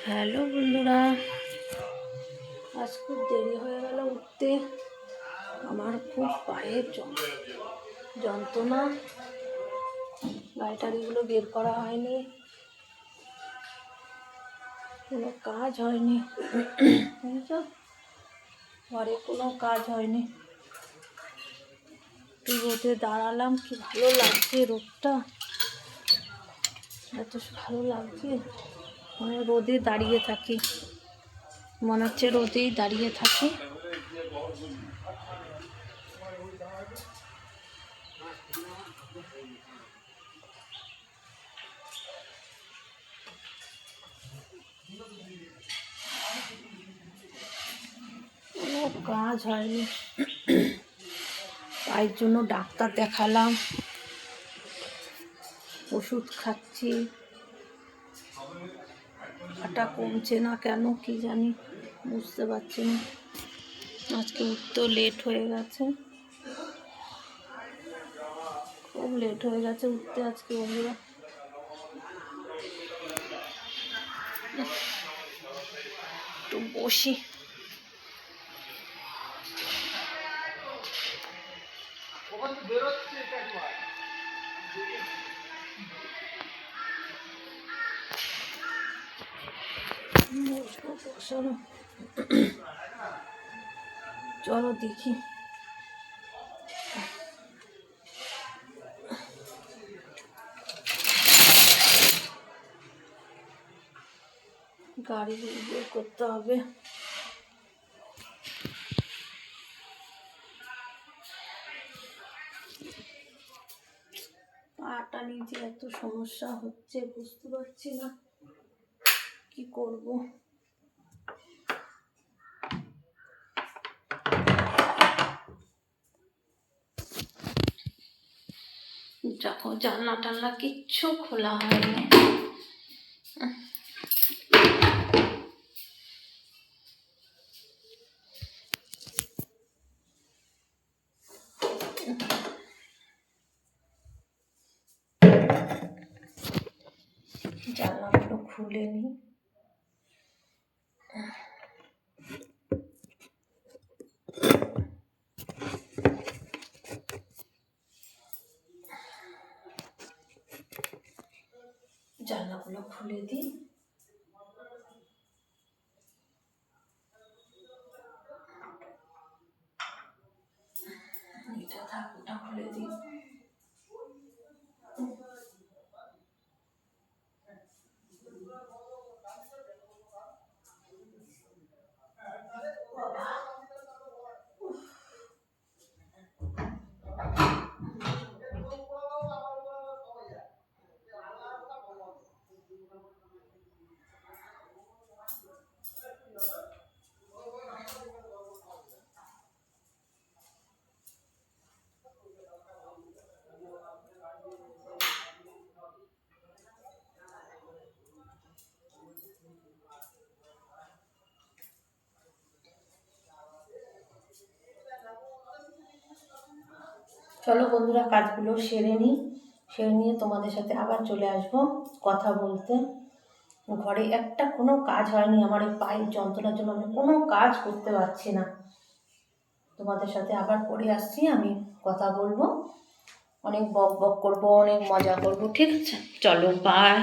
Hello বন্ধুরা, আজ খুব দেরি হয়ে গেল উঠতে। আমার খুব পায়ের যন্ত্রণা, গাড়িটারিগুলো বের করা হয়নি, কোনো কাজ হয়নি, ঘরে কোনো কাজ হয়নি। রোদে দাঁড়ালাম, কি ভালো লাগছে, রোদটা এত ভালো লাগছে। মানে রোদে দাঁড়িয়ে থাকি, মনে হচ্ছে রোদেই দাঁড়িয়ে থাকি। কোনো কাজ হয়নি। পায়ের জন্য ডাক্তার দেখালাম, ওষুধ খাচ্ছি, হাঁটা কমছে না কেন কি জানি, বুঝতে পারছি না। আজকে উঠতেও লেট হয়ে গেছে, খুব লেট হয়ে গেছে উঠতে আজকে বন্ধুরা। একটু বসি। চলো দেখি। গাড়ি বের করতে হবে। পাটা নিচে এত সমস্যা হচ্ছে, বুঝতে পারছি না কি করব। যখন জানলা টানলা কিচ্ছু খোলা হয়নি। জানলাগুলো খুলে নিই। জানলাগুলো খুলে দিই। এটা থাক, ওটা খুলে দিই। চলো বন্ধুরা, কাজগুলো সেরে নিই। সেরে নিয়ে তোমাদের সাথে আবার চলে আসবো কথা বলতে। ঘরে একটা কোনো কাজ হয়নি, আমার এই পায়ের যন্ত্রণার জন্য আমি কোনো কাজ করতে পারছি না। তোমাদের সাথে আবার পরে আসছি, আমি কথা বলবো, অনেক বক বক করবো, অনেক মজা করবো, ঠিক আছে? চলো, বাই।